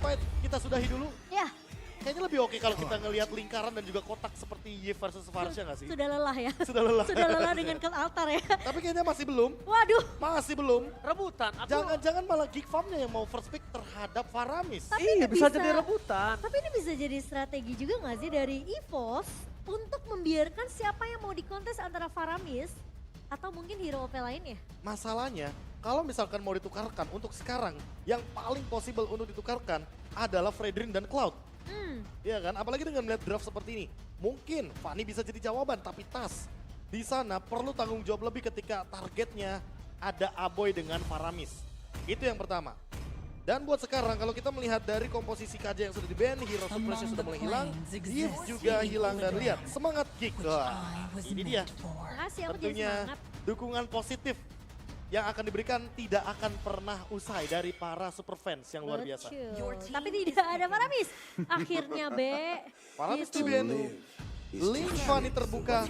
fight kita sudahi dulu. Ya, Kayaknya lebih oke kalau kita ngelihat lingkaran dan juga kotak seperti Ye versus Varsha nggak sih? sudah lelah ya. Sudah lelah. Sudah lelah dengan ke altar ya. Tapi kayaknya masih belum. Waduh, Masih belum. Rebutan. Jangan-jangan malah Geek Farm-nya yang mau first pick terhadap Faramis. Tapi Iya ini bisa jadi rebutan. tapi ini bisa jadi strategi juga nggak sih dari EVOS untuk membiarkan siapa yang mau dikontes antara Faramis atau mungkin hero OP lainnya? Masalahnya, kalau misalkan mau ditukarkan untuk sekarang, yang paling possible untuk ditukarkan adalah Fredrin dan Cloud. Iya kan, apalagi dengan melihat draft seperti ini. Mungkin Fanny bisa jadi jawaban, tapi Tas di sana perlu tanggung jawab lebih ketika targetnya ada Aboy dengan Faramis. Itu yang pertama. Dan buat sekarang kalau kita melihat dari komposisi KJ yang sudah di-ban, Hero Suppressnya sudah mulai hilang, Eve juga hilang dan lihat semangat Geek. Wah, ini dia. Makasih aku jadi Tentunya semangat. dukungan positif yang akan diberikan tidak akan pernah usai dari para super fans yang luar biasa. Betul. Tapi tidak ada Faramis. Akhirnya B. Faramis Gitu. di ban, link Fanny terbuka,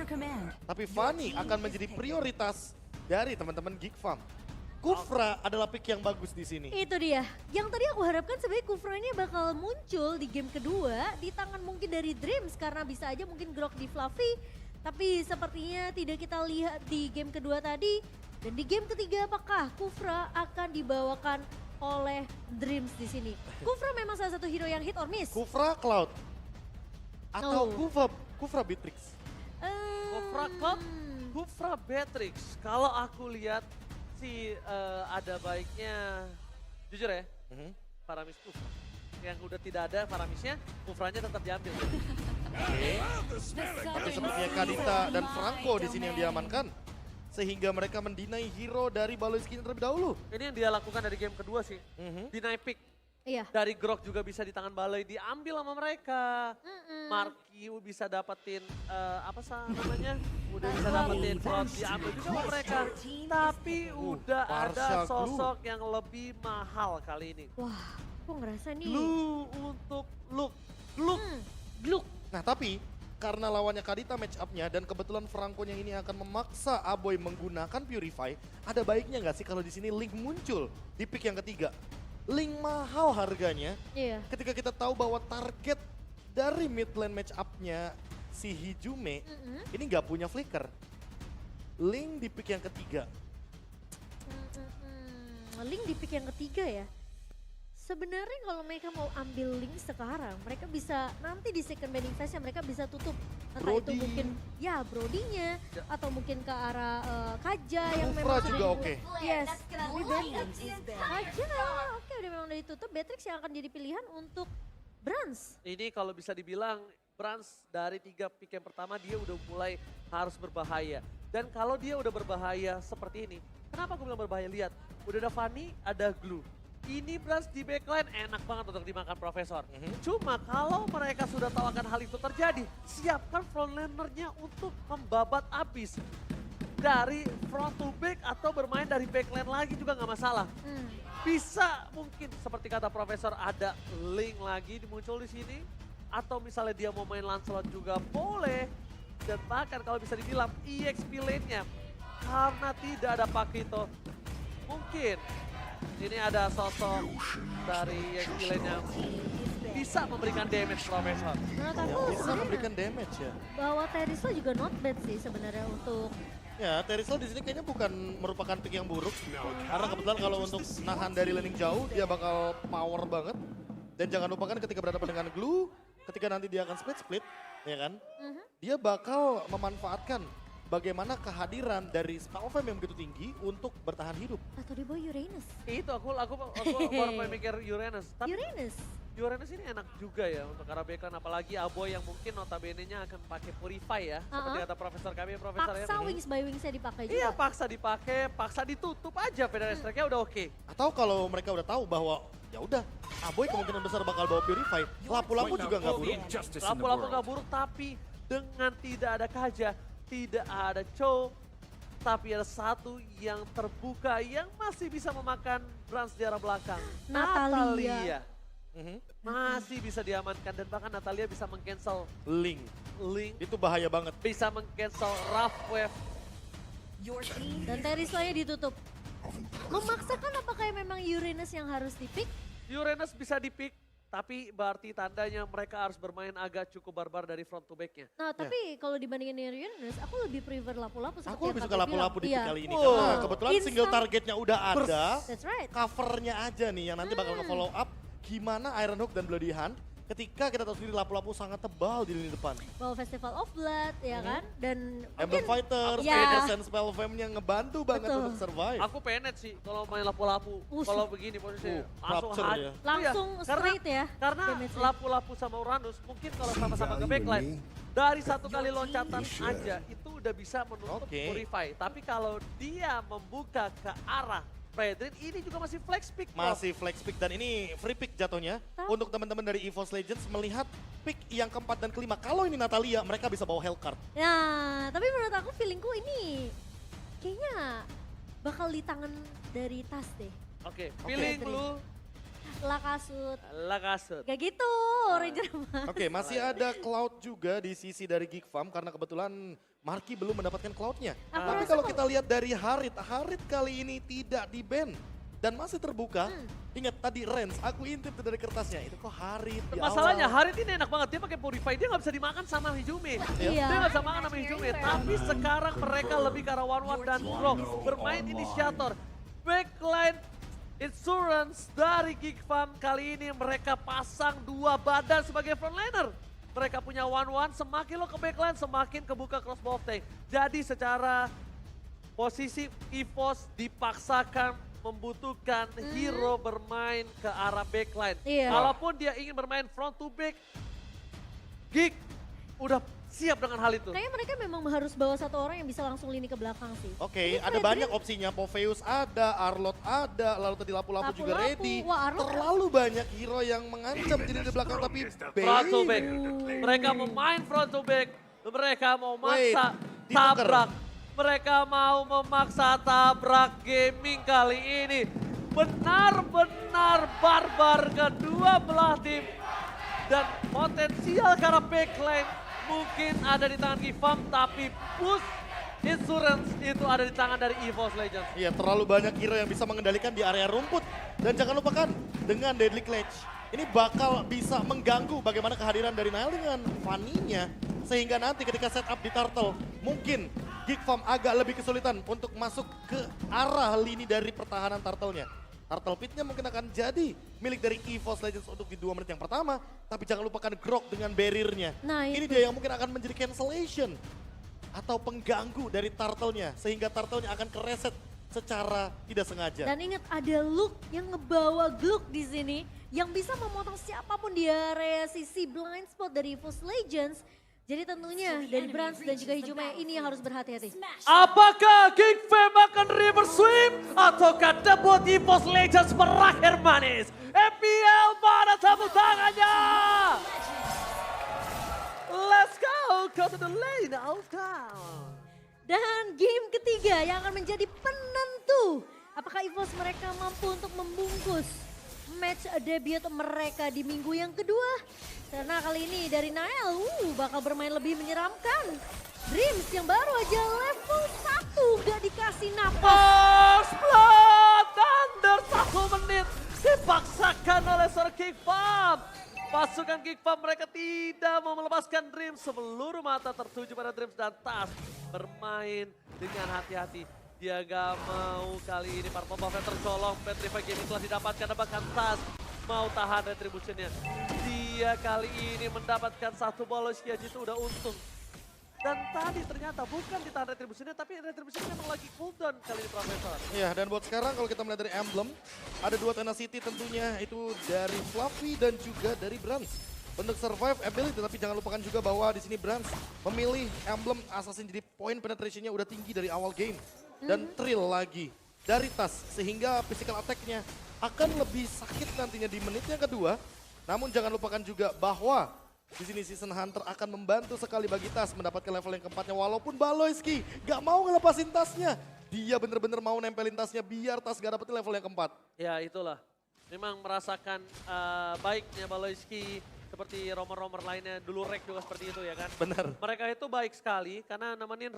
tapi Fanny akan menjadi prioritas dari teman-teman Geek Farm. Kufra adalah pick yang bagus di sini. Itu dia. Yang tadi aku harapkan sebenarnya Kufra ini bakal muncul di game kedua di tangan mungkin dari Dreams karena bisa aja mungkin Grok di Fluffy. Tapi sepertinya tidak kita lihat di game kedua tadi. Dan di game ketiga apakah Kufra akan dibawakan oleh Dreams di sini? Kufra memang salah satu hero yang hit or miss. Kufra Cloud atau Oh. Kufra Beatrix. Kufra Cloud, Kufra Beatrix. Kalau aku lihat sih ada baiknya, jujur ya, Faramis Kufra. Yang udah tidak ada Faramisnya, Kufranya tetap diambil. Tapi sepertinya Kadita dan Franco di sini yang diamankan. Sehingga mereka mendinai hero dari Baloi Skin terlebih dahulu. Ini yang dia lakukan dari game kedua sih. Deny pick. Iya. Dari Grok juga bisa di tangan Baloi diambil sama mereka. Marky bisa dapetin apa sih namanya? Udah bisa dapetin Cloud diambil juga sama mereka. Tapi udah ada Parsha Glue. sosok yang lebih mahal kali ini. Wah, aku ngerasa nih. Glue untuk Luke. Gluk. Nah tapi karena lawannya Kadita match up-nya dan kebetulan Franco yang ini akan memaksa Aboy menggunakan Purify, ada baiknya nggak sih kalau di sini Link muncul di pick yang ketiga? Link mahal harganya. Iya. Ketika kita tahu bahwa target dari mid lane match up-nya si Hijume ini nggak punya flicker. Link di pick yang ketiga. Link di pick yang ketiga ya. Sebenarnya kalau mereka mau ambil Link sekarang, mereka bisa nanti di second banning phase mereka bisa tutup. Entah itu Brody. mungkin ya Brodinya atau mungkin ke arah Kaja yang Kufra memang juga oke. Yes, tapi Kaja oke udah memang udah ditutup. Beatrix yang akan jadi pilihan untuk Brans. Ini kalau bisa dibilang Brans dari 3 pick yang pertama dia udah mulai harus berbahaya. Dan kalau dia udah berbahaya seperti ini, kenapa aku bilang berbahaya? Lihat, udah ada Fanny, ada Glue. Ini Brans di backline enak banget untuk dimakan Profesor. Cuma kalau mereka sudah tahu akan hal itu terjadi, siapkan frontlanernya untuk membabat abis. Dari front to back atau bermain dari backline lagi juga nggak masalah. Bisa mungkin seperti kata Profesor ada Link lagi muncul di sini. Atau misalnya dia mau main Lancelot juga boleh. Dan bahkan kalau bisa dibilang EXP lane-nya karena tidak ada Pakito. Mungkin ini ada sosok dari EXP lane-nya bisa memberikan damage Profesor. Menurut aku Bisa sebenarnya memberikan damage ya. bahwa Terisla juga not bad sih sebenarnya untuk Ya, Terisla di sini kayaknya bukan merupakan pick yang buruk. Karena kebetulan kalau untuk nahan dari laning jauh, dia bakal power banget. Dan jangan lupakan ketika berhadapan dengan Glue, ketika nanti dia akan split-split, ya kan? Dia bakal memanfaatkan bagaimana kehadiran dari spell fame yang begitu tinggi untuk bertahan hidup. atau di bawah Uranus. Itu aku baru mikir Uranus. Tapi Uranus. Uranus ini enak juga ya untuk arah backline, apalagi Aboy yang mungkin notabene-nya akan pakai Purify ya. Seperti kata Profesor kami, Profesor ya. Paksa Wings by Wingsnya dipakai juga. Iya paksa dipakai, paksa ditutup aja Federal Strike-nya udah oke. Atau kalau mereka udah tahu bahwa ya udah, Aboy kemungkinan besar bakal bawa Purify, lapu-lapu juga nggak buruk. Lampu-lampu gak buruk tapi dengan tidak ada Kaja, tidak ada Cho, tapi ada satu yang terbuka yang masih bisa memakan Brans di arah belakang. Natalia. Masih bisa diamankan dan bahkan Natalia bisa meng-cancel Link, Link, itu bahaya banget. bisa meng-cancel Rough Wave. Dan Terisla-nya ditutup. Memaksakan apakah memang Uranus yang harus dipick? Uranus bisa dipick, tapi berarti tandanya mereka harus bermain agak cukup barbar dari front to back-nya. Nah tapi kalau dibandingin Nereuners, aku lebih prefer lapu-lapu seperti Aku yang lebih suka Kak Boy lapu-lapu di bilang. pick kali ini. Wow. Karena kebetulan Instant. single targetnya udah ada. That's right. Covernya aja nih yang nanti bakal nge-follow up gimana Iron Hook dan Bloody Hunt ketika kita tahu sendiri lapu-lapu sangat tebal di lini depan. Bawa Festival of Blood ya kan. Dan Emblem mungkin Fighters, Ya. Faders, and Spellfam-nya ngebantu banget Betul. untuk survive. Aku penet sih kalau main lapu-lapu. Kalau begini posisinya langsung Rapture ya. langsung Iya, straight ya. Karena damage-nya. lapu-lapu sama Uranus mungkin kalau sama-sama ke backline dari satu kali loncatan aja itu udah bisa menutup Oke. Purify. Tapi kalau dia membuka ke arah Fredrin ini juga masih flex pick. Prof. Masih flex pick dan ini free pick jatuhnya. Tahu. Untuk teman-teman dari EVOS Legends melihat pick yang keempat dan kelima. Kalau ini Natalia, mereka bisa bawa Hellcard. Nah, tapi menurut aku feelingku ini kayaknya bakal di tangan dari Tas deh. Oke, feeling Fredrin. lu Lakasut. Lakasut. Gak gitu, Ranger mah. Oke, masih ada Cloud juga di sisi dari Geek Farm karena kebetulan Marky belum mendapatkan Cloud-nya. Aku Tapi rasa kalau kok- kita lihat dari Harit, Harit kali ini tidak di-ban dan masih terbuka. Ingat tadi Rens, aku intip tuh dari kertasnya. Itu kok Harit di Masalahnya awal. Harit ini enak banget, dia pakai Purify, dia nggak bisa dimakan sama Hijume. Iya. Dia nggak bisa makan sama Hijume, tapi sekarang mereka lebih ke arah one-one dan Grok bermain inisiator. Backline Insurance dari Geek Farm kali ini mereka pasang dua badan sebagai frontliner. Mereka punya one-one, semakin lo ke backline semakin kebuka crossbow of tank. Jadi secara posisi EVOS dipaksakan membutuhkan hero bermain ke arah backline. Iya. Kalaupun dia ingin bermain front to back, Geek udah siap dengan hal itu. Kayaknya mereka memang harus bawa satu orang yang bisa langsung lini ke belakang sih. Oke, Ini ada Fredrin banyak opsinya. Poveus ada, Arlot ada, lalu tadi lapu-lapu juga Lapu-lapu. ready. Wah, Arlot- Terlalu banyak hero yang mengancam jadi di belakang tapi Front to back. Bane. Mereka mau main front to back. Mereka mau Wait, maksa ditukar. tabrak. Mereka mau memaksa tabrak gaming kali ini. Benar-benar barbar kedua belah tim. Dan potensial karena backline mungkin ada di tangan Gifam. Tapi push Insurance itu ada di tangan dari EVOS Legends. Iya, terlalu banyak hero yang bisa mengendalikan di area rumput. Dan jangan lupakan, dengan Deadly Clutch, ini bakal bisa mengganggu bagaimana kehadiran dari Nile dengan Fanny-nya. Sehingga nanti ketika setup di Turtle, mungkin Geek Farm agak lebih kesulitan untuk masuk ke arah lini dari pertahanan Turtle-nya. Turtle Pit-nya mungkin akan jadi milik dari EVOS Legends untuk di 2 menit yang pertama. Tapi jangan lupakan Grok dengan barrier-nya. Nah, Ini itu. dia yang mungkin akan menjadi cancellation atau pengganggu dari turtle-nya sehingga turtle-nya akan kereset secara tidak sengaja. Dan ingat ada Luke yang ngebawa Glook di sini yang bisa memotong siapapun di area sisi blind spot dari EVOS Legends. Jadi tentunya dari Brans dan juga Hijume ini yang harus berhati-hati. Apakah King Fam akan reverse sweep ataukah debut EVOS Legends berakhir manis? FPL mana tepuk tangannya? Let's go to the lane of down. Dan game ketiga yang akan menjadi penentu. Apakah EVOS mereka mampu untuk membungkus match debut mereka di minggu yang kedua? Karena kali ini dari Nael bakal bermain lebih menyeramkan. Dreams yang baru aja level 1 gak dikasih napas. First blood under 1 menit dipaksakan oleh seorang King Fam. Pasukan King Fam mereka tidak mau melepaskan Dreams. Seluruh mata tertuju pada Dreams dan Tas bermain dengan hati-hati. Dia gak mau kali ini Purple Buff yang tercolong. Petrify Gaming telah didapatkan, bahkan Tas mau tahan retributionnya. Dia kali ini mendapatkan satu bolos Kiaji itu udah untung. Dan tadi ternyata bukan ditahan retributionnya, tapi retributionnya memang lagi cooldown kali ini Profesor. Iya, dan buat sekarang kalau kita melihat dari emblem, ada 2 tenacity tentunya, itu dari Fluffy dan juga dari Brans. Untuk survive ability, tapi jangan lupakan juga bahwa di sini Brans memilih emblem assassin, jadi point penetrationnya udah tinggi dari awal game. Dan thrill lagi dari Tas, sehingga physical attack-nya akan lebih sakit nantinya di menit yang kedua. Namun jangan lupakan juga bahwa di sini Season Hunter akan membantu sekali bagi Tas mendapatkan level yang keempatnya. Walaupun Baloyski gak mau ngelepasin tasnya. Dia bener-bener mau nempelin tasnya biar Tas gak dapetin level yang keempat. Ya itulah, memang merasakan baiknya Baloyski seperti romer-romer lainnya, dulu Rek juga seperti itu ya kan. Benar. Mereka itu baik sekali karena nemenin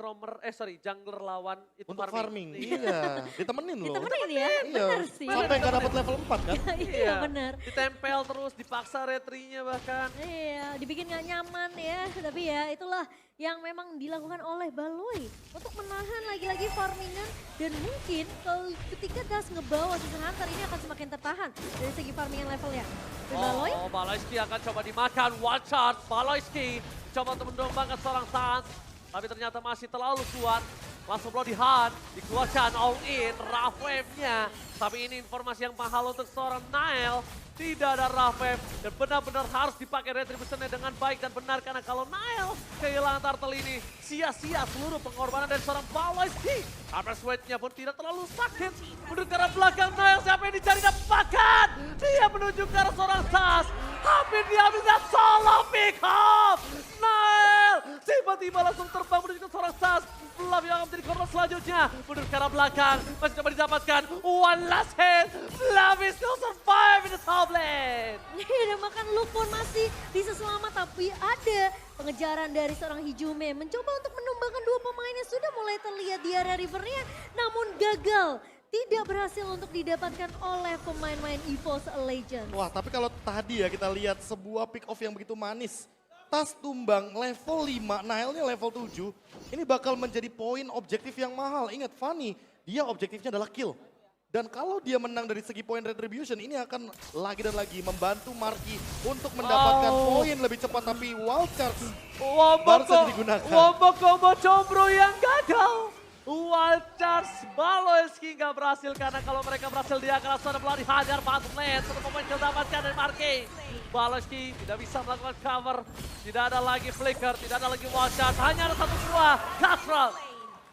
jungler lawan itu Untuk farming, Iya. iya. Ditemenin loh. Ditemenin ya, Iya. bener sih. Sampai nggak dapat level 4 kan? Iya bener. Ditempel terus, dipaksa retrinya bahkan. Iya, dibikin gak nyaman ya. Tapi ya itulah yang memang dilakukan oleh Baloi untuk menahan lagi-lagi farmingan. Dan mungkin kalau ketika Das ngebawa Season Hunter ini akan semakin tertahan dari segi farmingan levelnya. Tapi Baloi, Baloyski akan coba dimakan, one shot. Baloyski coba untuk mendombangkan seorang Sans. Tapi ternyata masih terlalu kuat. Langsung blow di Han, dikeluarkan all in, rough wave-nya. Tapi ini informasi yang mahal untuk seorang Nile. Tidak ada rough wave dan benar-benar harus dipakai retribution-nya dengan baik dan benar. Karena kalau Nile kehilangan turtle ini, sia-sia seluruh pengorbanan dari seorang Baloyski. Harvest Weight-nya pun tidak terlalu sakit. Menuju ke arah belakang Nile, siapa yang dicari dapatkan? Dia menuju ke arah seorang Sas. Hampir diambil dan solo pick up. Nile tiba-tiba langsung terbang menuju ke seorang Sas. Fluff yang akan menjadi korban selanjutnya. Mundur ke arah belakang. Masih coba didapatkan. One last hit. Fluff is still survive in the top lane. dan makan Luke pun masih bisa selamat. Tapi ada pengejaran dari seorang Hijume. Mencoba untuk menumbangkan dua pemain yang sudah mulai terlihat di area rivernya. Namun gagal. Tidak berhasil untuk didapatkan oleh pemain-pemain EVOS Legends. Wah, tapi kalau tadi ya kita lihat sebuah pick off yang begitu manis. Tas tumbang level 5, Nile-nya level 7. Ini bakal menjadi poin objektif yang mahal. Ingat Fanny, dia objektifnya adalah kill. Dan kalau dia menang dari segi poin retribution, ini akan lagi dan lagi membantu Marky untuk mendapatkan poin lebih cepat. Tapi wild cards baru saja digunakan. Wombo combo combro yang gagal. Wild Charge Baloyski nggak berhasil karena kalau mereka berhasil dia akan langsung ada dihajar bottom lane. Satu pemain kill dapatkan dari Marky. Baloyski tidak bisa melakukan cover. Tidak ada lagi flicker, tidak ada lagi wild charge. Hanya ada satu buah Castral.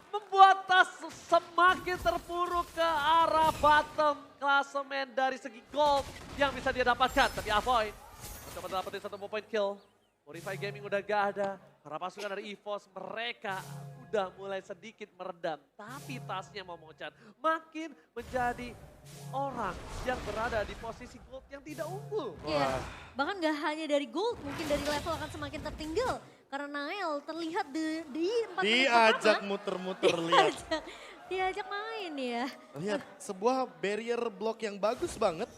Membuat Tas semakin terpuruk ke arah bottom klasemen dari segi gold yang bisa dia dapatkan. Tapi Avoid mencoba dapetin satu point kill. Morify Gaming udah gak ada. Para pasukan dari EVOS mereka udah mulai sedikit meredam. Tapi tasnya Momochan makin menjadi orang yang berada di posisi gold yang tidak unggul. Iya, bahkan gak hanya dari gold, mungkin dari level akan semakin tertinggal. Karena Nile terlihat di 4 menit Diajak pertama. muter-muter lihat. Diajak main ya. Lihat sebuah barrier block yang bagus banget.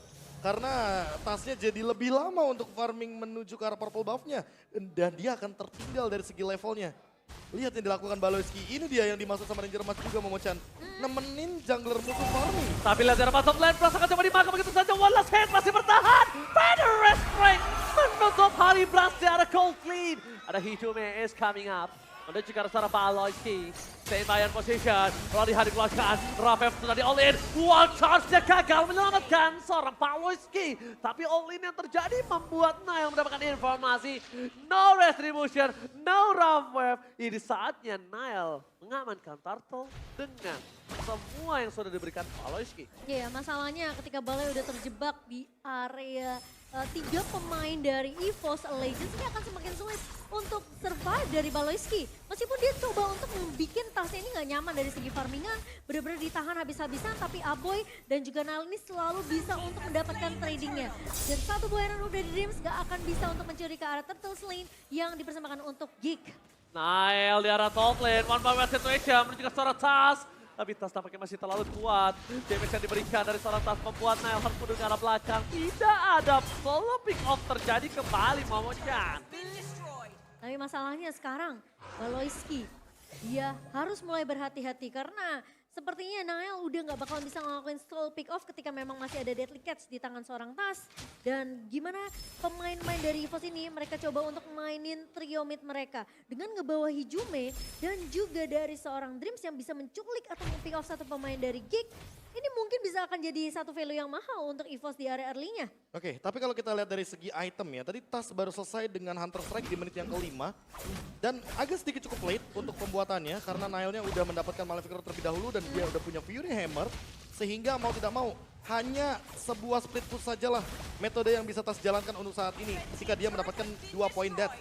Karena tasnya jadi lebih lama untuk farming menuju ke arah purple buff-nya. Dan dia akan tertinggal dari segi levelnya. Lihat yang dilakukan Baloyski. Ini dia yang dimaksud sama Ranger Mas juga Momochan. Nemenin jungler musuh farming. Tapi lihat dari top lane, Plus akan coba dimakan begitu saja. One last hit masih bertahan. Better restraint menutup Hari Blast di arah cold clean. Ada Hijume is coming up. Menuju ke arah seorang Baloyski. Stay by position. Kalau dikeluarkan. Rafef sudah di all in. One charge-nya gagal menyelamatkan seorang Baloyski. Tapi all in yang terjadi membuat Nile mendapatkan informasi. No retribution, no Rafef. Ini saatnya Nile mengamankan Turtle dengan semua yang sudah diberikan Baloyski. Iya, masalahnya ketika Balai udah terjebak di area 3 pemain dari EVOS Legends ini akan semakin sulit untuk survive dari Baloyski. Meskipun dia coba untuk membuat tasnya ini gak nyaman dari segi farmingan, benar-benar ditahan habis-habisan, tapi Aboy dan juga Nile ini selalu bisa untuk mendapatkan tradingnya. Dan satu buah Iron dari Dreams gak akan bisa untuk mencuri ke arah Turtle Lane yang dipersembahkan untuk Geek. Nile di arah top lane, one by one situation menuju ke seorang Tas. Tapi Tas tampaknya masih terlalu kuat. Damage yang diberikan dari seorang Tas membuat Nile harus mundur ke arah belakang. Tidak ada solo pick off terjadi kembali Momochan. Tapi masalahnya sekarang Baloyski dia harus mulai berhati-hati karena sepertinya Nile udah gak bakal bisa ngelakuin stall pick off ketika memang masih ada deadly catch di tangan seorang Tas. Dan gimana pemain-pemain dari EVOS ini mereka coba untuk mainin trio mid mereka dengan ngebawa Hijume dan juga dari seorang Dreams yang bisa menculik atau pick off satu pemain dari Geek. Ini mungkin bisa akan jadi satu value yang mahal untuk EVOS di area early-nya. Oke, tapi kalau kita lihat dari segi item ya, tadi Tas baru selesai dengan Hunter Strike di menit yang kelima. Dan agak sedikit cukup late untuk pembuatannya karena Nile-nya udah mendapatkan Maleficar terlebih dahulu dan dia udah punya Fury Hammer. Sehingga mau tidak mau, hanya sebuah split push sajalah metode yang bisa Tas jalankan untuk saat ini. Ketika dia mendapatkan 2 poin death.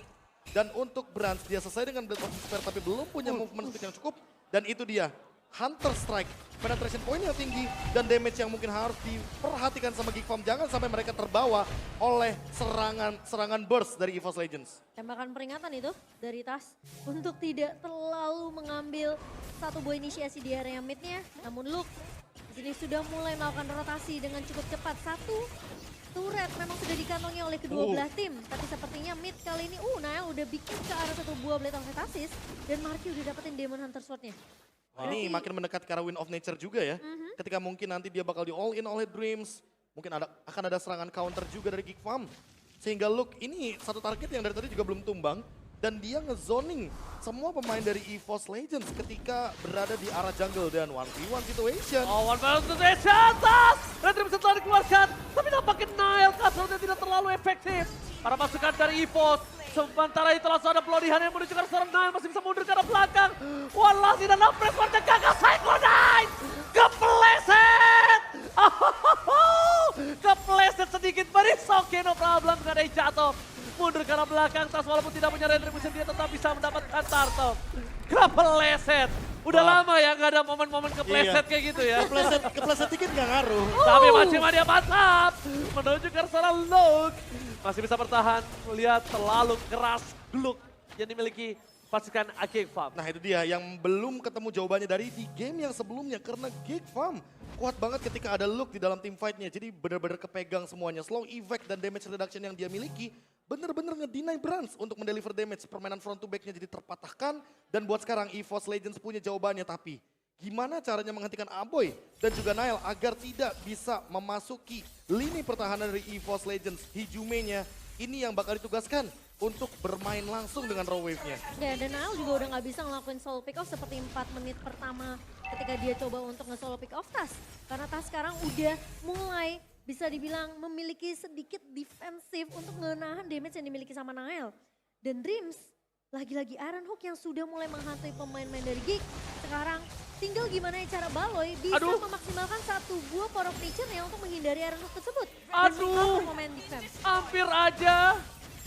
Dan untuk Brands, dia selesai dengan Blade of Despair tapi belum punya movement speed yang cukup. Dan itu dia. Hunter Strike. Penetration point yang tinggi dan damage yang mungkin harus diperhatikan sama Geek Farm. Jangan sampai mereka terbawa oleh serangan burst dari EVOS Legends. Tembakan peringatan itu dari Tas untuk tidak terlalu mengambil satu buah inisiasi di area midnya. Namun Luke di sini sudah mulai melakukan rotasi dengan cukup cepat. Satu turret memang sudah dikantongi oleh kedua belah tim. Tapi sepertinya mid kali ini, Nael udah bikin ke arah satu buah Blade of Metasis. Dan Marky udah dapetin Demon Hunter Sword-nya. Ini makin mendekat ke arah Wind of Nature juga ya. Ketika mungkin nanti dia bakal di all in oleh Dreams. Mungkin akan ada serangan counter juga dari Geek Farm. Sehingga Luke ini satu target yang dari tadi juga belum tumbang. Dan dia ngezoning semua pemain dari EVOS Legends ketika berada di arah jungle. Dan 1v1 situation. Oh, 1v1 situation atas! Dan Dreams setelah dikeluarkan. Tapi nampaknya Nile kasarnya tidak terlalu efektif. Para pasukan dari EVOS. Sementara itu langsung ada pelodihan yang menuju ke seorang Nile. Masih bisa mundur ke arah belakang. Walah, tidak nampres warga gagal. Cyclonite! Kepleset! Kepleset sedikit. Baris, oke, no problem. Gak ada yang jatuh. Mundur ke arah belakang. Tas walaupun tidak punya retribution, dia tetap bisa mendapatkan Tartov. Kepleset. Udah lama ya gak ada momen-momen kepleset kayak gitu ya. Kepleset dikit gak ngaruh. Tapi masih dia mantap. Menuju ke arah Luke. Masih bisa bertahan, melihat terlalu keras Luke yang dimiliki pasukan Geek Farm. Nah itu dia yang belum ketemu jawabannya dari di game yang sebelumnya. Karena Geek Farm kuat banget ketika ada Luke di dalam team fight-nya. Jadi benar-benar kepegang semuanya. Slow effect dan damage reduction yang dia miliki benar-benar ngedeny Brands untuk mendeliver damage. Permainan front to back-nya jadi terpatahkan. Dan buat sekarang EVOS Legends punya jawabannya. Tapi gimana caranya menghentikan Aboy dan juga Nile agar tidak bisa memasuki lini pertahanan dari EVOS Legends. Hijume-nya ini yang bakal ditugaskan untuk bermain langsung dengan raw wave-nya. Ya, dan Nile juga udah nggak bisa ngelakuin solo pick off seperti 4 menit pertama ketika dia coba untuk nge-solo pick off Tas. Karena Tas sekarang udah mulai bisa dibilang memiliki sedikit defensif untuk menahan damage yang dimiliki sama Nile. Dan Dreams, lagi-lagi Iron Hook yang sudah mulai menghantui pemain-pemain dari Geek. Sekarang tinggal gimana cara Baloy bisa memaksimalkan satu buah Power of Nature ya untuk menghindari Iron Hook tersebut. Pemain defense. Hampir aja.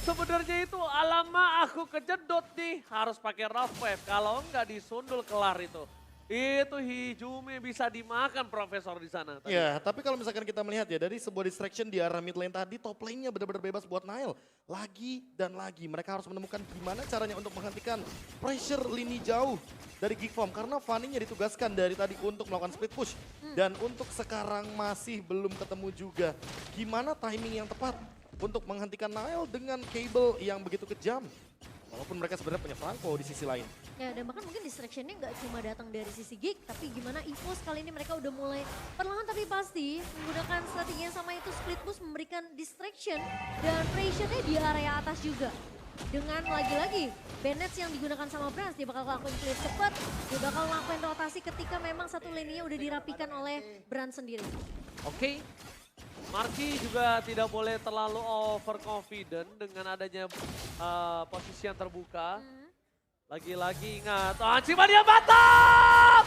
Sebenarnya itu alamak aku kejedot nih. Harus pakai rough wave. Kalau enggak disundul kelar itu. Itu Hijume bisa dimakan Profesor di sana. Ya, tapi kalau misalkan kita melihat ya dari sebuah distraction di arah mid lane tadi, top lane-nya benar-benar bebas buat Nile. Lagi dan lagi mereka harus menemukan gimana caranya untuk menghentikan pressure lini jauh dari Geek Farm. Karena Fanny-nya ditugaskan dari tadi untuk melakukan split push. Dan untuk sekarang masih belum ketemu juga gimana timing yang tepat untuk menghentikan Nile dengan cable yang begitu kejam. Walaupun mereka sebenarnya punya Franco di sisi lain. Ya, dan bahkan mungkin distraction-nya nggak cuma datang dari sisi Geek, tapi gimana EVOS kali ini mereka udah mulai perlahan tapi pasti menggunakan strategi yang sama itu split push memberikan distraction dan pressure-nya di area atas juga. Dengan lagi-lagi Bennett yang digunakan sama Brands, dia bakal ngelakuin clear cepat, dia bakal ngelakuin rotasi ketika memang satu lane-nya udah dirapikan oleh Brands sendiri. Oke. Marky juga tidak boleh terlalu overconfident dengan adanya posisi yang terbuka. Lagi-lagi ingat, Cimania mantap!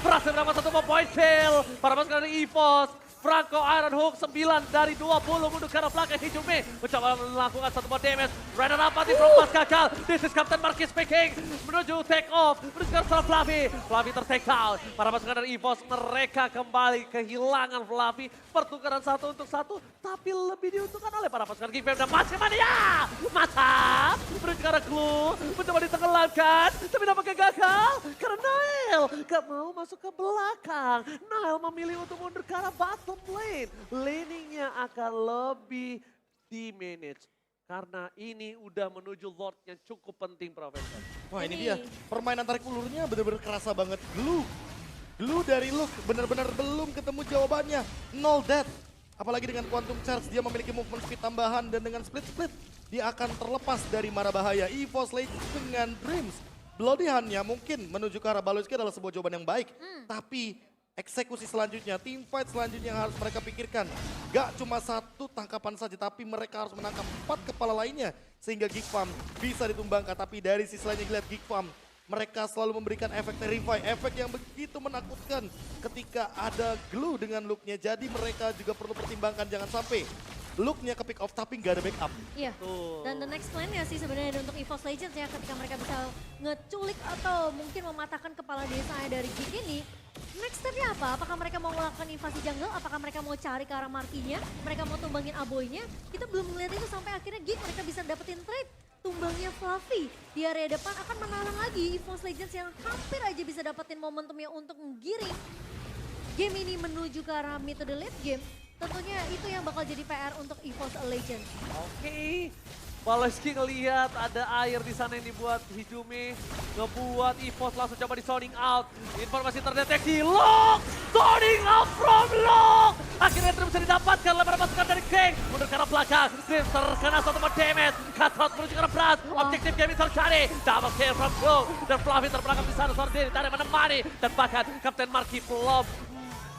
Berhasil mendapat satu point kill. Para pasukan dari EVOS. Franco Iron Hook 9 dari 20 mundur ke arah belakang. Hijume mencoba melakukan satu buah damage. Runner up di from pas gagal. This is Captain Marky speaking. Menuju take off. Menuju ke arah Fluffy. Fluffy ter-take out. Para pasukan dari EVOS mereka kembali kehilangan Fluffy. Pertukaran 1 untuk 1. Tapi lebih diuntungkan oleh para pasukan Geek Farm dan masih mania. Mantap. Menuju ke arah Glue. Mencoba ditenggelamkan. Tapi nampaknya gagal. Karena Nile gak mau masuk ke belakang. Nile memilih untuk mundur ke arah bottom lane. Laning-nya akan lebih di-manage. Karena ini udah menuju Lord yang cukup penting, Profesor. Wah ini dia, permainan tarik ulurnya benar-benar kerasa banget. Glue dari Luke benar-benar belum ketemu jawabannya. Nol death. Apalagi dengan Quantum Charge dia memiliki movement speed tambahan dan dengan split-split dia akan terlepas dari mara bahaya. EVOS Legends dengan Dreams. Bloodihannya mungkin menuju ke arah Baloyski adalah sebuah jawaban yang baik. Tapi eksekusi selanjutnya, team fight selanjutnya yang harus mereka pikirkan. Gak cuma satu tangkapan saja, tapi mereka harus menangkap 4 kepala lainnya. Sehingga Geek Farm bisa ditumbangkan, tapi dari sisi lainnya lihat Geek Farm. Mereka selalu memberikan efek Terrify, efek yang begitu menakutkan ketika ada Glue dengan look-nya. Jadi mereka juga perlu pertimbangkan jangan sampai looknya ke pick off tapi nggak ada backup. Iya. Tuh. Dan the next plan-nya sih sebenarnya untuk EVOS Legends ya ketika mereka bisa ngeculik atau mungkin mematahkan kepala desanya dari Geek ini. Next step-nya apa? Apakah mereka mau melakukan invasi jungle? Apakah mereka mau cari ke arah Markinya? Mereka mau tumbangin Aboynya? Kita belum melihat itu sampai akhirnya Geek mereka bisa dapetin trade. Tumbangnya Fluffy di area depan akan menahan lagi EVOS Legends yang hampir aja bisa dapetin momentumnya untuk menggiring game ini menuju ke arah mid to the late game. Tentunya itu yang bakal jadi PR untuk EVOS Legends. Oke, Baloski ngelihat ada air di sana yang dibuat Hijumi, ngebuat EVOS langsung coba di zoning out. Informasi terdeteksi, Lock! Zoning out from Lock! Akhirnya Dream bisa didapatkan lebar pasukan dari King. Mundur ke arah belakang, Dream terkena satu more damage. Cutthroat menuju ke arah Brand, objektif game tercari. Double kill from Blue, dan Fluffy terperangkap di sana sendiri, tak ada yang menemani. Dan bahkan Kapten Marky belum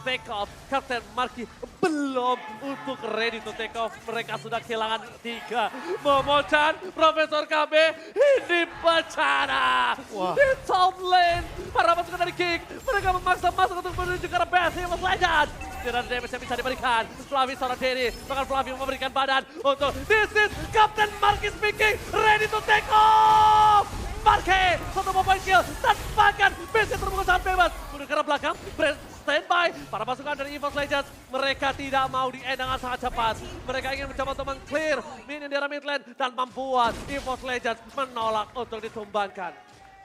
take off. Kapten Marky belum untuk ready to take off. Mereka sudah kehilangan 3. Momocan, Profesor KB, ini bencana. Wah. Di top lane, para pasukan dari Kick. Mereka memaksa masuk untuk menuju ke arah base EVOS Legends. Tidak ada damage yang bisa diberikan. Fluffy seorang diri, bahkan Fluffy memberikan badan untuk this is Kapten Marky speaking, ready to take off. Marky, satu mobile kill, dan bahkan base terbuka sangat bebas. Mundur ke arah belakang, Brand standby. Para pasukan dari EVOS Legends, mereka tidak mau di-end dengan sangat cepat. Mereka ingin mencoba untuk meng-clear minion di arah mid lane dan membuat EVOS Legends menolak untuk ditumbangkan.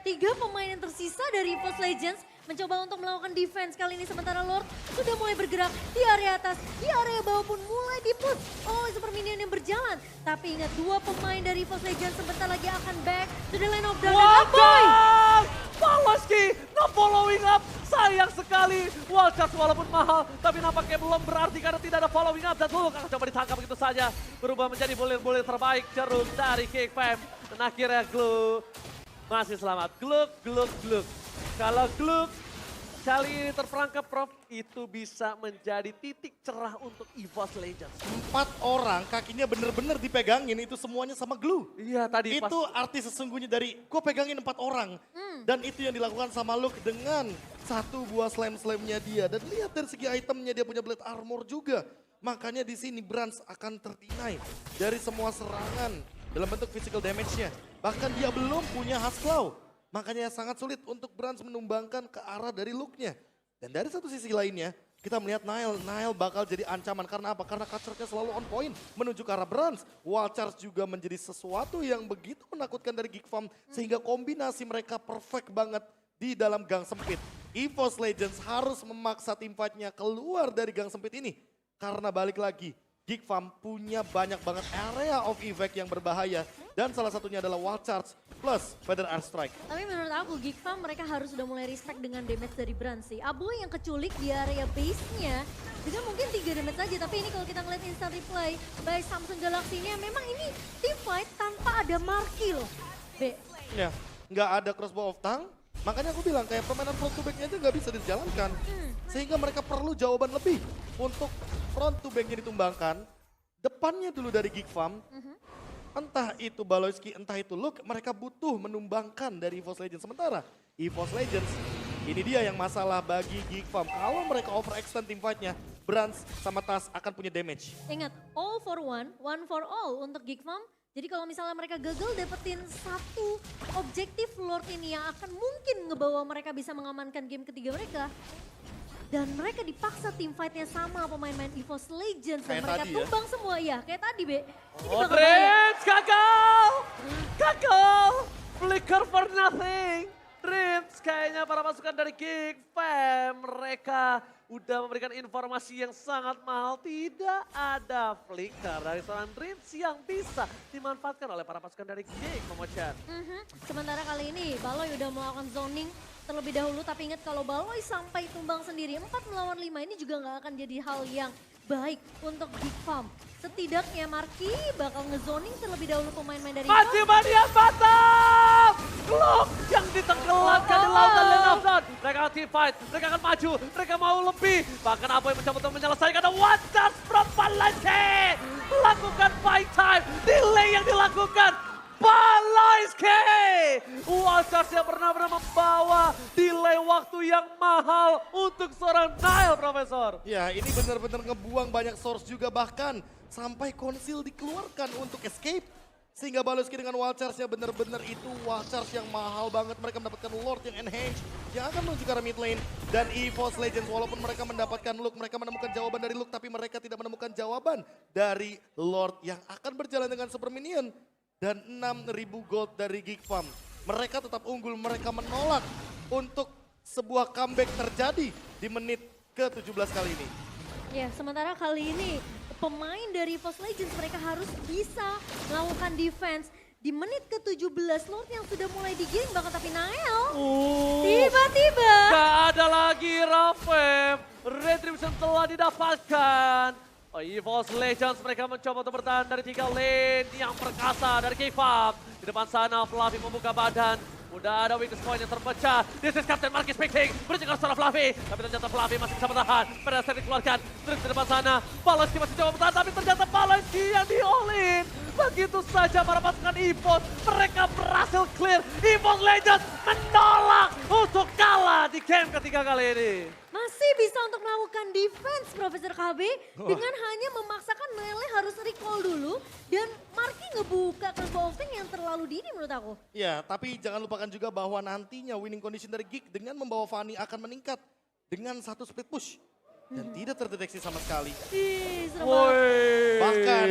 3 pemain yang tersisa dari EVOS Legends mencoba untuk melakukan defense kali ini sementara Lord sudah mulai bergerak di area atas, di area bawah pun mulai di-push oleh super minion yang berjalan. Tapi ingat 2 pemain dari EVOS Legends sebentar lagi akan back to the lane of dark. Boy! Baloski no following up, sayang sekali. Wild Charge walaupun mahal, tapi nampaknya belum berarti karena tidak ada following up. Dan Luluk akan coba ditangkap begitu saja, berubah menjadi bulir-bulir terbaik jeruk dari Kick Fam. Dan akhirnya Glue masih selamat. Gluk. Kalau Gluk kali ini terperangkap Prof, itu bisa menjadi titik cerah untuk EVOS Legends. 4 orang kakinya bener-bener dipegangin itu semuanya sama glue. Iya tadi Itu arti sesungguhnya dari gue pegangin 4 orang. Dan itu yang dilakukan sama Luke dengan 1 buah slam-slamnya dia. Dan lihat dari segi itemnya dia punya blade armor juga. Makanya di sini Brands akan terdinai dari semua serangan dalam bentuk physical damage-nya. Bahkan dia belum punya Husklow. Makanya sangat sulit untuk Brands menumbangkan ke arah dari Luke-nya. Dan dari satu sisi lainnya, kita melihat Nile bakal jadi ancaman. Karena apa? Karena catcher-nya selalu on point menuju ke arah Brands. Wild Charge juga menjadi sesuatu yang begitu menakutkan dari Geek Farm. Sehingga kombinasi mereka perfect banget di dalam gang sempit. EVOS Legends harus memaksa tim fight-nya keluar dari gang sempit ini. Karena balik lagi, Geek Farm punya banyak banget area of effect yang berbahaya. Dan salah satunya adalah Wild Charge plus Feather Airstrike. Tapi menurut aku Geek Farm mereka harus sudah mulai respect dengan damage dari Brand sih. Aboy yang keculik di area base-nya dengan mungkin 3 damage saja. Tapi ini kalau kita ngeliat instant replay by Samsung Galaxy-nya memang ini team fight tanpa ada Marky loh. B. Ya, nggak ada crossbow of tongue. Makanya aku bilang kayak permainan front to back-nya aja nggak bisa dijalankan. Sehingga mereka perlu jawaban lebih untuk front to back-nya ditumbangkan. Depannya dulu dari Geek Farm. Entah itu Baloski, entah itu Luke, mereka butuh menumbangkan dari EVOS Legends. Sementara EVOS Legends, ini dia yang masalah bagi Geek Farm. Kalau mereka overextend team fight-nya, Brands sama Tas akan punya damage. Ingat, all for one for all untuk Geek Farm. Jadi kalau misalnya mereka gagal dapetin 1 objektif Lord ini yang akan mungkin ngebawa mereka bisa mengamankan game ketiga mereka. Dan mereka dipaksa tim fight-nya sama pemain-pemain EVOS Legends. Dan Kayak mereka tadi ya? tumbang semua ya, kayak tadi Be. Ini Oh bakal bahaya. Dreams gagal, flicker for nothing. Dreams kayaknya para pasukan dari Geek Fam, mereka udah memberikan informasi yang sangat mahal. Tidak ada flicker dari seorang Dreams yang bisa dimanfaatkan oleh para pasukan dari Geek, Momochan. Sementara kali ini Baloy udah melakukan zoning terlebih dahulu. Tapi ingat kalau Baloy sampai tumbang sendiri 4 melawan 5 ini juga nggak akan jadi hal yang baik untuk Geek Farm. Setidaknya Marky bakal ngezoning terlebih dahulu pemain-pemain dari Masih Mania Batam! Glock yang ditenggelamkan di lautan Lane of Dawn. Mereka akan team fight, mereka akan maju, mereka mau lebih. Bahkan apa yang mencoba untuk menyelesaikan One Touch from Baloyski. Lakukan fight time, delay yang dilakukan. Baloyski! Wild Charge yang pernah membawa delay waktu yang mahal untuk seorang Nile, Profesor. Ya, ini benar-benar ngebuang banyak source juga, bahkan sampai konsil dikeluarkan untuk escape. Sehingga Baloski dengan wild charge-nya benar-benar itu wild charge yang mahal banget. Mereka mendapatkan Lord yang enhance yang akan menuju ke arah mid lane. Dan EVOS Legends walaupun mereka mendapatkan Luke, mereka menemukan jawaban dari Luke, tapi mereka tidak menemukan jawaban dari Lord yang akan berjalan dengan super minion. Dan 6.000 gold dari Geek Farm. Mereka tetap unggul, mereka menolak untuk sebuah comeback terjadi di menit ke-17 kali ini. Ya, sementara kali ini pemain dari EVOS Legends mereka harus bisa melakukan defense. Di menit ke-17 Lord yang sudah mulai digiring bahkan tapi Nael tiba-tiba Gak ada lagi Rafem. Retribution telah didapatkan. EVOS Legends mereka mencoba untuk bertahan dari 3 lane yang perkasa dari K-Farm. Di depan sana Fluffy membuka badan. Udah ada weakness point yang terpecah. This is Captain Marquis speaking. Berjalan secara Fluffy. Tapi ternyata Fluffy masih bisa bertahan. Pada saat dikeluarkan. Terus di depan sana. Baloski masih coba bertahan. Tapi ternyata Baloski yang di-all-in. Begitu saja para pasukan EVOS. Mereka berhasil clear. EVOS Legends menolak untuk kalah di game ketiga kali ini. masih bisa untuk melakukan defense Profesor KB dengan hanya memaksakan Mele harus recall dulu dan Marky ngebuka crossbow thing yang terlalu dini menurut aku. Ya, tapi jangan lupakan juga bahwa nantinya winning condition dari Geek dengan membawa Fanny akan meningkat dengan satu split push. Dan tidak terdeteksi sama sekali. Ih, serem banget. Bahkan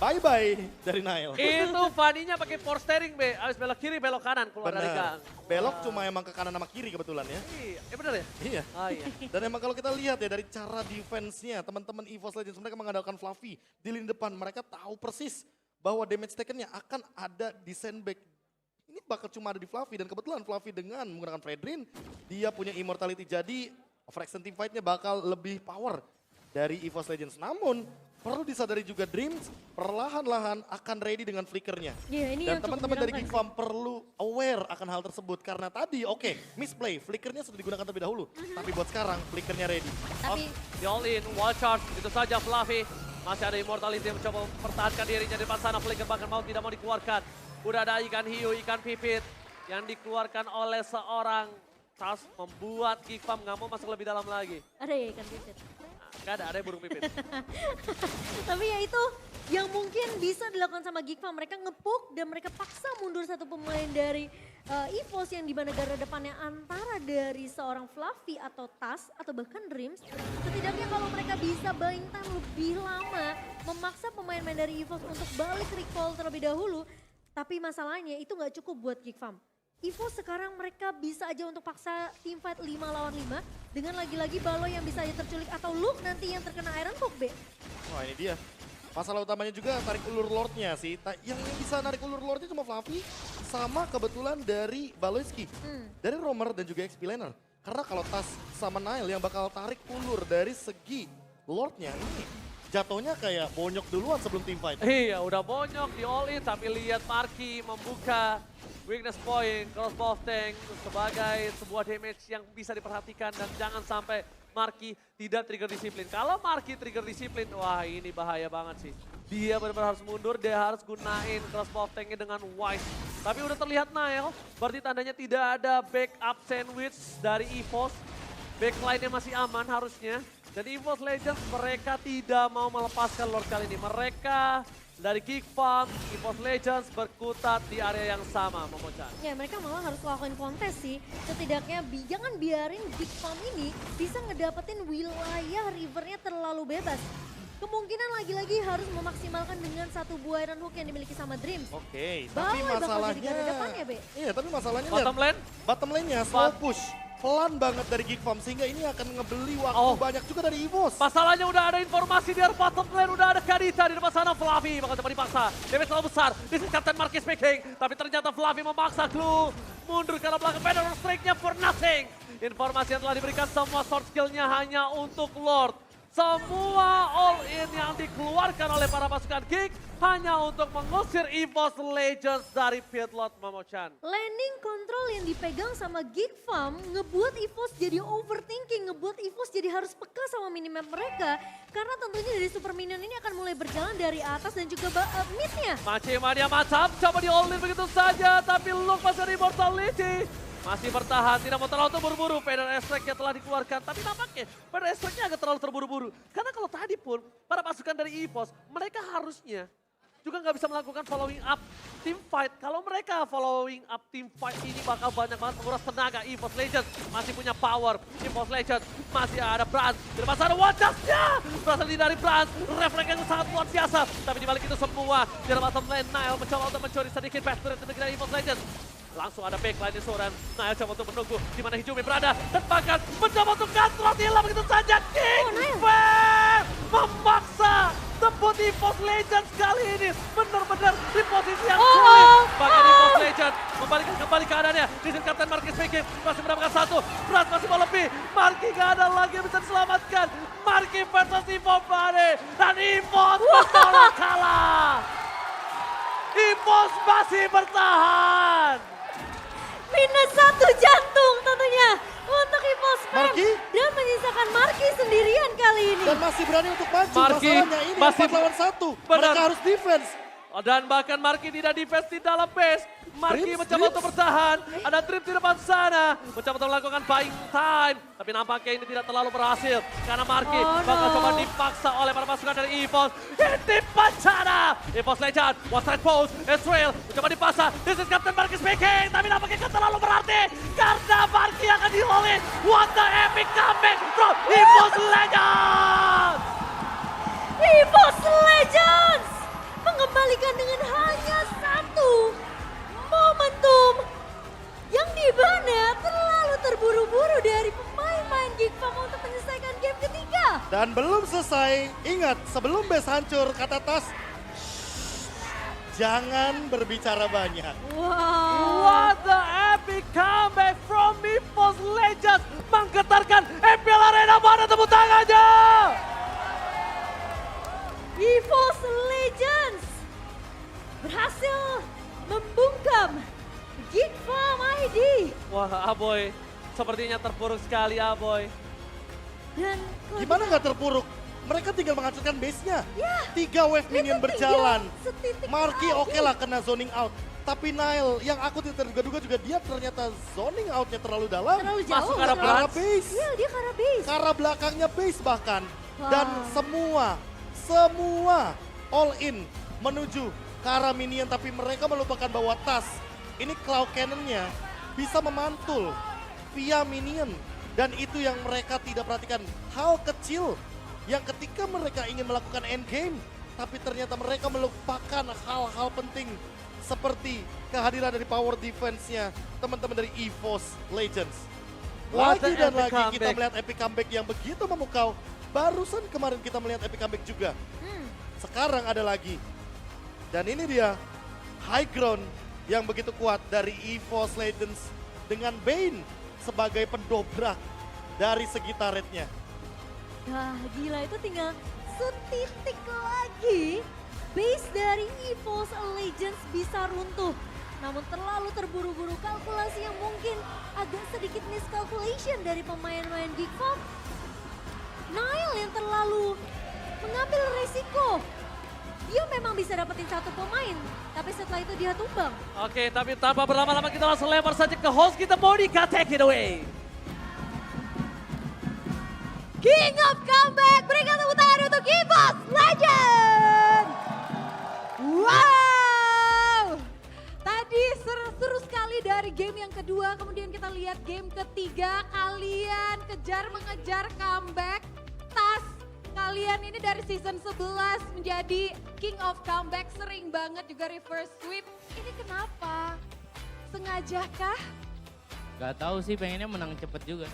bye-bye dari Nail. Itu Fanny-nya pakai force steering, Be. Habis belok kiri, belok kanan keluar dari gang. Belok cuma emang ke kanan sama kiri kebetulan ya. Iya, bener ya? Iya. Oh iya. Dan emang kalau kita lihat ya dari cara defense-nya, teman-teman EVOS Legends mereka mengandalkan Fluffy di lini depan. Mereka tahu persis bahwa damage taken-nya akan ada di sandbag. Ini bakal cuma ada di Fluffy dan kebetulan Fluffy dengan menggunakan Fredrin, dia punya immortality jadi fraction team fight-nya bakal lebih power dari EVOS Legends. Namun perlu disadari juga Dreams perlahan-lahan akan ready dengan flickernya. Iya, ini Dan yang cukup teman-teman dari menyenangkan Geek Farm perlu aware akan hal tersebut. Karena tadi misplay, flickernya sudah digunakan terlebih dahulu. Tapi buat sekarang flickernya ready. Tapi Di all in, wall charge, itu saja Fluffy. Masih ada immortality yang mencoba mempertahankan dirinya di depan sana. Flicker bahkan tidak mau dikeluarkan. Udah ada ikan hiu, ikan pipit yang dikeluarkan oleh seorang Tas membuat Geek Farm nggak mau masuk lebih dalam lagi. ada ya ikan pipit. Nggak ada burung pipit. Tapi ya itu yang mungkin bisa dilakukan sama Geek Farm. Mereka ngepuk dan mereka paksa mundur satu pemain dari EVOS yang di mana garda depannya antara dari seorang Fluffy atau Tas atau bahkan Dreams. Setidaknya kalau mereka bisa buying time lebih lama, memaksa pemain-pemain dari EVOS untuk balik recall terlebih dahulu. Tapi masalahnya itu nggak cukup buat Geek Farm. EVOS sekarang mereka bisa aja untuk paksa team fight 5 lawan 5 dengan lagi-lagi Balo yang bisa aja terculik atau Luke nanti yang terkena Iron Hook, Be. Wah ini dia. Masalah utamanya juga tarik ulur Lordnya sih. Yang bisa narik ulur Lordnya cuma Fluffy sama kebetulan dari Baloski. Dari Romer dan juga XP Laner. Karena kalau Tas sama Nile yang bakal tarik ulur dari segi Lordnya ini jatuhnya kayak bonyok duluan sebelum team fight. Iya, udah bonyok di all in, tapi lihat Marky membuka weakness point, crossbow tank sebagai sebuah damage yang bisa diperhatikan dan jangan sampai Marky tidak trigger disiplin. Kalau Marky trigger disiplin, wah ini bahaya banget sih. Dia benar-benar harus mundur, dia harus gunain crossbow tanknya dengan wise. Tapi udah terlihat Nail, berarti tandanya tidak ada backup sandwich dari EVOS. Backline-nya masih aman harusnya. Dan EVOS Legends mereka tidak mau melepaskan Lord kali ini. Mereka dari Geek Farm, EVOS Legends berkutat di area yang sama, Momochan. Ya mereka malah harus lakukan kontes sih. Setidaknya jangan biarin Geek Farm ini bisa ngedapetin wilayah rivernya terlalu bebas. Kemungkinan lagi-lagi harus memaksimalkan dengan satu buah Iron Hook yang dimiliki sama Dreams. Oke, tapi Bakal jadi masalahnya... garda depannya, Be. Iya, tapi masalahnya Bottom lane, bottom lane-nya slow push. Pelan banget dari Geek Farm sehingga ini akan ngebeli waktu banyak juga dari EVOS. masalahnya udah ada informasi di bottom lane, udah ada Kadita di depan sana. Fluffy bakal coba dipaksa. Damage terlalu besar. This is Captain Marquis speaking. Tapi ternyata Fluffy memaksa Glue mundur ke arah belakang. Pedal strike-nya for nothing. Informasi yang telah diberikan semua sword skill-nya hanya untuk Lord. Semua all-in yang dikeluarkan oleh para pasukan Geek hanya untuk mengusir EVOS Legends dari Pidlot, Momochan. Landing control yang dipegang sama Geek Farm ngebuat EVOS jadi overthinking, ngebuat EVOS jadi harus peka sama minimap mereka. Karena tentunya dari Super Minion ini akan mulai berjalan dari atas dan juga mid-nya. Mania macam coba di all-in begitu saja, tapi Luke masih ada immortality. Masih bertahan, tidak mau terlalu terburu-buru. Feather Strike telah dikeluarkan, tapi nampaknya Feather Strike-nya agak terlalu terburu-buru. Karena kalau tadi pun, para pasukan dari EVOS, mereka harusnya juga nggak bisa melakukan following up team fight. Kalau mereka following up team fight ini bakal banyak banget menguras tenaga. EVOS Legends masih punya power. EVOS Legends masih ada Brans. Di depan sana wajahnya berasal dari Brans. Refleks yang sangat luar biasa. Tapi dibalik itu semua, di depan bottom lane Nile mencoba untuk mencuri sedikit fast turret dari EVOS Legends. Langsung ada backline seorang Nile coba untuk menunggu di mana Hijumi berada. Dan bahkan mencoba untuk kontrol hilang begitu saja. King memaksa tebut EVOS Legends kali ini. Benar-benar di posisi yang sulit. Bahkan EVOS Legends membalikan kembali keadaannya. Di sini Kapten Marky speaking. Masih mendapatkan satu. Brans masih mau lebih. Marky gak ada lagi yang bisa diselamatkan. Marky versus EVOS Bane. Dan EVOS bertolak kalah. EVOS masih bertahan. Minus 1 jantung tentunya untuk EVOS Fam. Marky? Dan menyisakan Marky sendirian kali ini. Dan masih berani untuk maju. Marky Masalahnya ini masih 4 lawan 1. benar. Mereka harus defense. Dan bahkan Marky tidak defense di dalam base. Marky Dreams, mencoba Dreams. untuk bertahan. Ada Dream di depan sana. Mencoba untuk melakukan buying time. Tapi nampaknya ini tidak terlalu berhasil. Karena Marky bakal coba dipaksa oleh para pasukan dari EVOS. Ini bencana. EVOS Legend. One strike pose. Ezreal mencoba dipaksa. This is Captain Marky speaking. Tapi nampaknya tidak terlalu berarti. Karena Marky akan di-all-in. What the epic comeback from EVOS Legends. EVOS Legends mengembalikan dengan hanya 1 momentum yang dimana terlalu terburu-buru dari pemain-pemain Geek Farm untuk menyelesaikan game ketiga. Dan belum selesai. Ingat, sebelum base hancur, kata Tas, jangan berbicara banyak. Wow. What the epic comeback from EVOS Legends. Menggetarkan MPL Arena, mana tepuk tangannya? EVOS Legends berhasil membungkam Geek Farm ID. Wah, Aboy, sepertinya terpuruk sekali Aboy. Dan Gimana nggak terpuruk? Mereka tinggal menghancurkan base-nya. Ya, 3 wave minion itu berjalan. setitik Marky lagi. oke lah kena zoning out. Tapi Nile yang aku tidak terduga-duga juga dia ternyata zoning outnya terlalu dalam. Terlalu jauh. Masuk arah Ke arah Brans. base. Iya, dia ke arah base. Ke arah belakangnya base bahkan. Wah. Dan semua all in menuju ke arah minion. Tapi mereka melupakan bahwa Tas, ini Cloud Cannon-nya bisa memantul via minion. Dan itu yang mereka tidak perhatikan. Hal kecil yang ketika mereka ingin melakukan endgame, tapi ternyata mereka melupakan hal-hal penting seperti kehadiran dari power defense-nya teman-teman dari EVOS Legends. What Lagi an dan epic lagi kita comeback. melihat epic comeback yang begitu memukau. Barusan kemarin kita melihat epic comeback juga. Sekarang ada lagi. Dan ini dia high ground yang begitu kuat dari EVOS Legends dengan Bane sebagai pendobrak dari segi turretnya. Wah, gila, itu tinggal setitik lagi base dari EVOS Legends bisa runtuh. Namun terlalu terburu-buru, kalkulasi yang mungkin agak sedikit miscalculation dari pemain-pemain Geek Farm. Nile yang terlalu mengambil resiko. Dia memang bisa dapetin 1 pemain, tapi setelah itu dia tumbang. Oke, tapi tanpa berlama-lama kita langsung lempar saja ke host kita, Monica, take it away. King of Comeback, berikan tepuk tangan untuk EVOS Legends! Wow! Tadi seru sekali dari game yang kedua, kemudian kita lihat game ketiga, kalian kejar mengejar comeback. Tas, kalian ini dari season 11 menjadi King of Comeback, sering banget juga reverse sweep. Ini kenapa? Sengajakah? Gak tahu sih, pengennya menang cepet juga.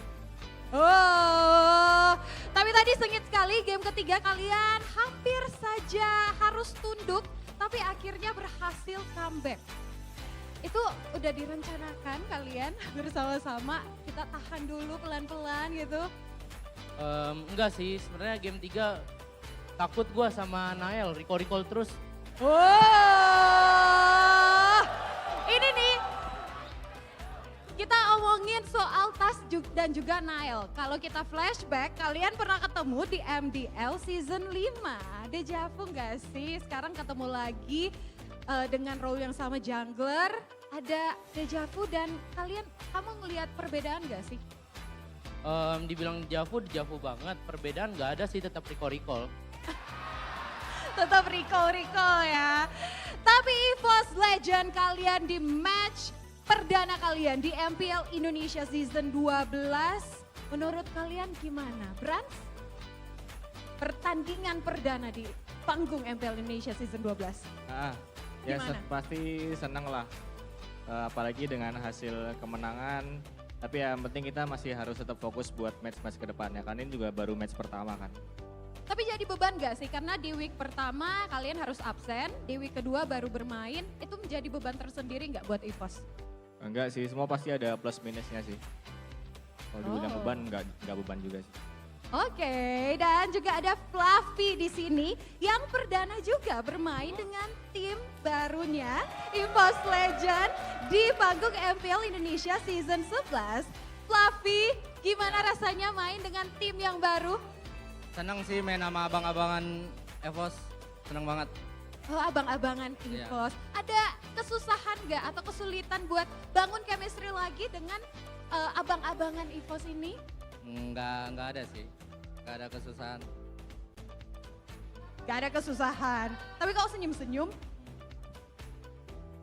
Oh, tapi tadi sengit sekali game ketiga kalian hampir saja harus tunduk, tapi akhirnya berhasil comeback. Itu udah direncanakan kalian bersama-sama, kita tahan dulu pelan-pelan gitu. Enggak sih, sebenarnya game 3 takut gua sama Nael, recall terus. Wow, ini nih kita omongin soal Tas dan juga Nile. Kalau kita flashback, kalian pernah ketemu di MDL season 5. Deja vu gak sih? Sekarang ketemu lagi dengan role yang sama jungler. ada dejavu dan kamu ngelihat perbedaan gak sih? Dibilang dejavu banget, perbedaan nggak ada sih, tetap recall. Tetap recall ya. Tapi EVOS Legend kalian di match perdana kalian di MPL Indonesia Season 12. Menurut kalian gimana? Brans? Pertandingan perdana di panggung MPL Indonesia Season 12. Ya Gimana? pasti senang lah. Apalagi dengan hasil kemenangan. Tapi yang penting kita masih harus tetap fokus buat match-match ke depannya. Kan ini juga baru match pertama kan. Tapi jadi beban gak sih? Karena di week pertama kalian harus absen, di week kedua baru bermain. Itu menjadi beban tersendiri gak buat EVOS? Enggak sih, semua pasti ada plus minusnya sih. Kalau dibilang Oh. beban, enggak beban juga sih. Oke, dan juga ada Fluffy di sini yang perdana juga bermain dengan tim barunya EVOS Legend di panggung MPL Indonesia Season 11. Fluffy, gimana rasanya main dengan tim yang baru? Senang sih main sama abang-abangan EVOS, senang banget. Oh, abang-abangan Iya. EVOS. Ada kesusahan nggak atau kesulitan buat bangun chemistry lagi dengan abang-abangan EVOS ini? Nggak ada sih, nggak ada kesusahan. Gak ada kesusahan. Tapi kau senyum-senyum.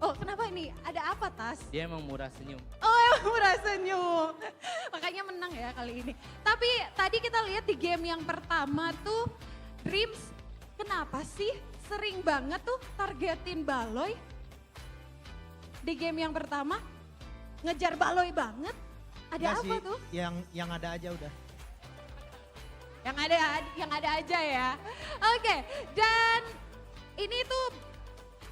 Oh, kenapa ini? Ada apa, Tas? Dia emang murah senyum. Oh, emang murah senyum. Makanya menang ya kali ini. Tapi tadi kita lihat di game yang pertama tuh Dreams kenapa sih sering banget tuh targetin Baloy? Di game yang pertama ngejar Baloy banget. Ada Enggak apa sih, tuh? Yang ada aja udah. Yang ada aja ya. Oke, dan ini tuh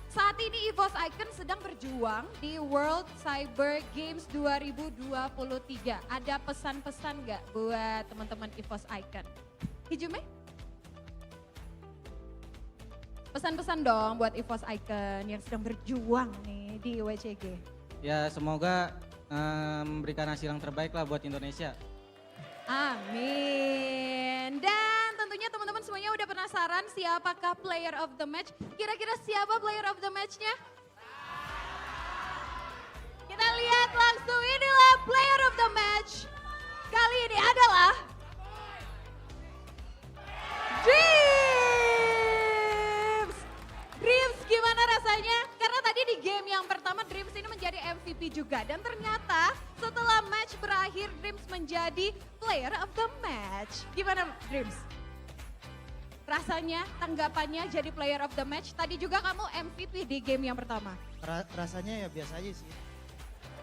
saat ini EVOS Icon sedang berjuang di World Cyber Games 2023. Ada pesan-pesan nggak buat teman-teman EVOS Icon? Hijume? Pesan-pesan dong buat EVOS Icon yang sedang berjuang nih di WCG. Ya semoga memberikan hasil yang terbaik lah buat Indonesia. Amin. Dan tentunya teman-teman semuanya udah penasaran siapakah player of the match? Kira-kira siapa player of the match-nya? Kita lihat langsung, inilah player of the match. Kali ini adalah Dreams. Dreams gimana rasanya? Karena tadi di game yang pertama Dreams ini menjadi MVP juga. Dan ternyata setelah match berakhir Dreams menjadi player of the match. Gimana Dreams? Rasanya, tanggapannya jadi player of the match. Tadi juga kamu MVP di game yang pertama. Rasanya ya biasa aja sih.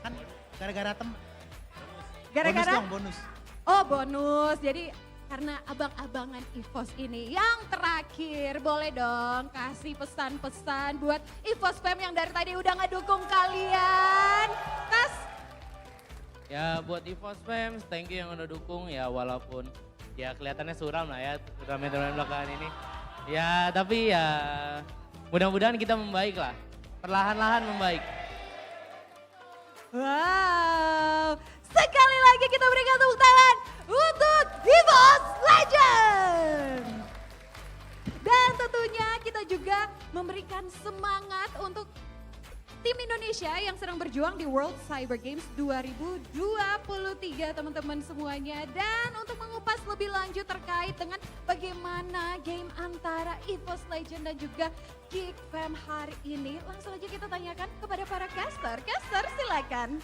Kan gara-gara temen. Gara-gara? Bonus dong, bonus. Oh bonus, jadi karena abang-abangan EVOS ini. Yang terakhir, boleh dong kasih pesan-pesan buat EVOS fam yang dari tadi udah ngedukung kalian. Tas, Ya buat EVOS fans, thank you yang udah dukung ya, walaupun ya kelihatannya suram lah ya turnamen-turnamen belakangan ini. Ya tapi ya mudah-mudahan kita membaik lah, perlahan-lahan membaik. wow. Sekali lagi kita berikan tepuk tangan untuk EVOS Legend. Dan tentunya kita juga memberikan semangat untuk tim Indonesia yang sedang berjuang di World Cyber Games 2023 teman-teman semuanya. Dan untuk mengupas lebih lanjut terkait dengan bagaimana game antara EVOS Legend dan juga Geek Fam hari ini. Langsung aja kita tanyakan kepada para caster. Caster silakan.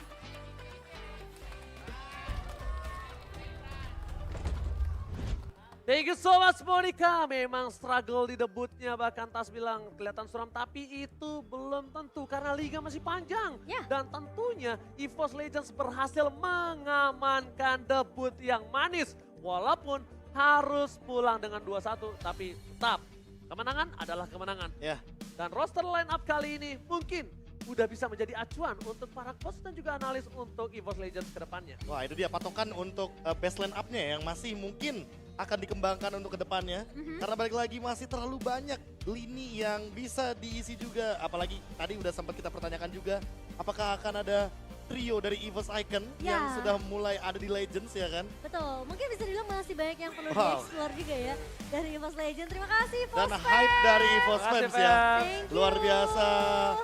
Thank you so much Monica. Memang struggle di debutnya, bahkan Tas bilang kelihatan suram, tapi itu belum tentu karena liga masih panjang. Ya. Dan tentunya EVOS Legends berhasil mengamankan debut yang manis. Walaupun harus pulang dengan 2-1, tapi tetap kemenangan adalah kemenangan. Ya. Dan roster line up kali ini mungkin udah bisa menjadi acuan untuk para coach dan juga analis untuk EVOS Legends ke depannya. Wah itu dia patokan untuk best line up-nya yang masih mungkin akan dikembangkan untuk kedepannya. Karena balik lagi masih terlalu banyak lini yang bisa diisi juga. Apalagi tadi udah sempat kita pertanyakan juga, apakah akan ada trio dari EVOS Icon Ya. yang sudah mulai ada di Legends ya kan. Betul, mungkin bisa dibilang masih banyak yang perlu Wow. dieksplor juga ya dari EVOS Legend. Terima kasih EVOS Dan fam. hype dari EVOS Terima kasih, fans ya. fam. Thank you. Luar biasa.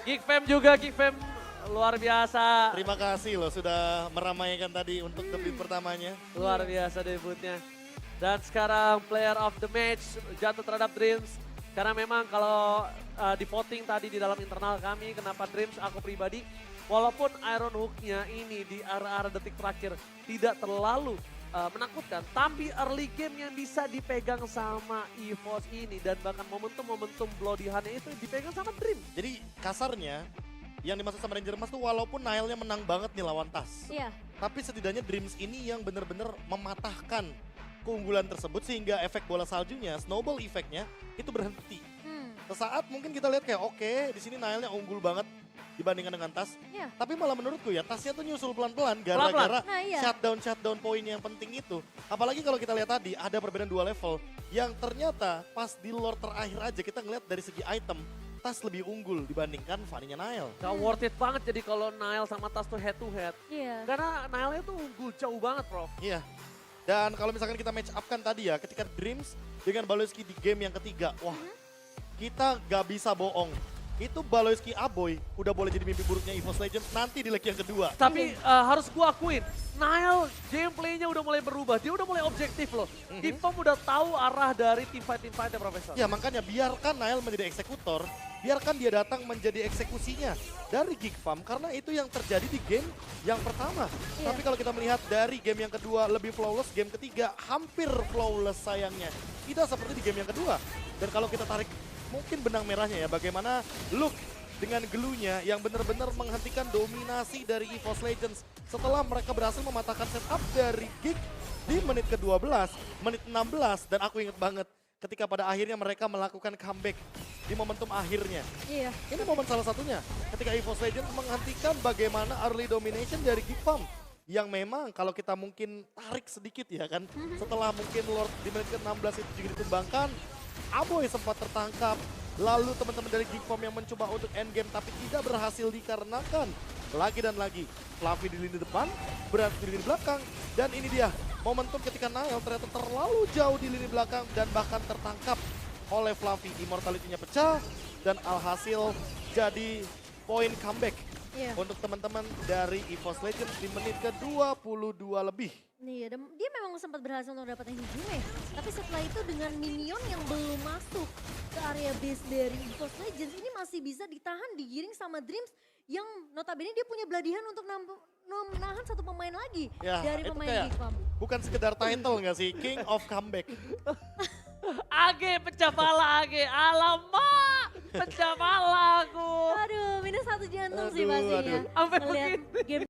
Geek Fam juga, Geek Fam luar biasa. Terima kasih loh sudah meramaikan tadi untuk debut pertamanya. Luar biasa debutnya. Dan sekarang player of the match jatuh terhadap Dreams. Karena memang kalau di voting tadi di dalam internal kami, kenapa Dreams, aku pribadi, walaupun Iron Hook-nya ini di area-area detik terakhir tidak terlalu menakutkan, tapi early game yang bisa dipegang sama EVOS ini dan bahkan momentum-momentum Bloody Hand-nya itu dipegang sama Dreams. Jadi kasarnya yang dimaksud sama Ranger Emas tuh walaupun Nile-nya menang banget nih lawan TAS. Iya. Tapi setidaknya Dreams ini yang benar-benar mematahkan keunggulan tersebut sehingga efek bola saljunya, snowball efeknya itu berhenti. Sesaat mungkin kita lihat kayak oke, di sini Nile-nya unggul banget dibandingkan dengan TAS. Iya. Tapi malah menurutku ya TAS-nya tuh nyusul pelan-pelan gara-gara Nah, iya. shutdown poin yang penting itu. Apalagi kalau kita lihat tadi ada perbedaan 2 level yang ternyata pas di lore terakhir aja kita ngeliat dari segi item TAS lebih unggul dibandingkan Fanny-nya Nile. Gak worth it banget jadi kalau Nile sama Tas tuh head to head. Iya. Karena Nile-nya tuh unggul jauh banget, Prof. Iya. Dan kalau misalkan kita match up kan tadi ya, ketika Dreams dengan Baloyski di game yang ketiga, wah kita gak bisa bohong. Itu Baloyski Aboy udah boleh jadi mimpi buruknya EVOS Legends nanti di leg yang kedua. Tapi harus gua akuin, Nile gameplaynya udah mulai berubah. Dia udah mulai objektif loh. Tipom udah tahu arah dari team fight-nya, Profesor. Ya makanya biarkan Nile menjadi eksekutor, biarkan dia datang menjadi eksekusinya dari Geek Farm karena itu yang terjadi di game yang pertama. Iya. Tapi kalau kita melihat dari game yang kedua lebih flawless, game ketiga hampir flawless sayangnya. Tidak seperti di game yang kedua. Dan kalau kita tarik mungkin benang merahnya ya bagaimana Luke dengan gelunya yang benar-benar menghentikan dominasi dari EVOS Legends setelah mereka berhasil mematahkan setup dari Geek di menit ke-12, menit 16 dan aku inget banget ketika pada akhirnya mereka melakukan comeback di momentum akhirnya. Iya. Ini momen salah satunya ketika EVOS Legends menghentikan bagaimana early domination dari Geek Farm yang memang kalau kita mungkin tarik sedikit ya kan setelah mungkin Lord di menit ke-16 itu juga ditumbangkan, Aboy sempat tertangkap. Lalu teman-teman dari Geek Farm yang mencoba untuk endgame tapi tidak berhasil dikarenakan lagi dan lagi Fluffy di lini depan, Brand di lini belakang. Dan ini dia momentum ketika Nile ternyata terlalu jauh di lini belakang dan bahkan tertangkap oleh Fluffy. Immortality-nya pecah dan alhasil jadi poin comeback Iya. untuk teman-teman dari EVOS Legends di menit ke-22 lebih. Iya, dan dia memang sempat berhasil untuk dapetin Hijime. Tapi setelah itu dengan minion yang belum masuk ke area base dari EVOS Legends, ini masih bisa ditahan, digiring sama Dreams yang notabene dia punya beladihan untuk menahan satu pemain lagi Ya, dari itu pemain kayak Geek Farm. bukan sekedar title nggak sih? King of Comeback. Age pecah pala Age, alamak pecah pala aku. Aduh, minus 1 jantung sih Aduh, pastinya. aduh. Sampai Ngeliat begini. game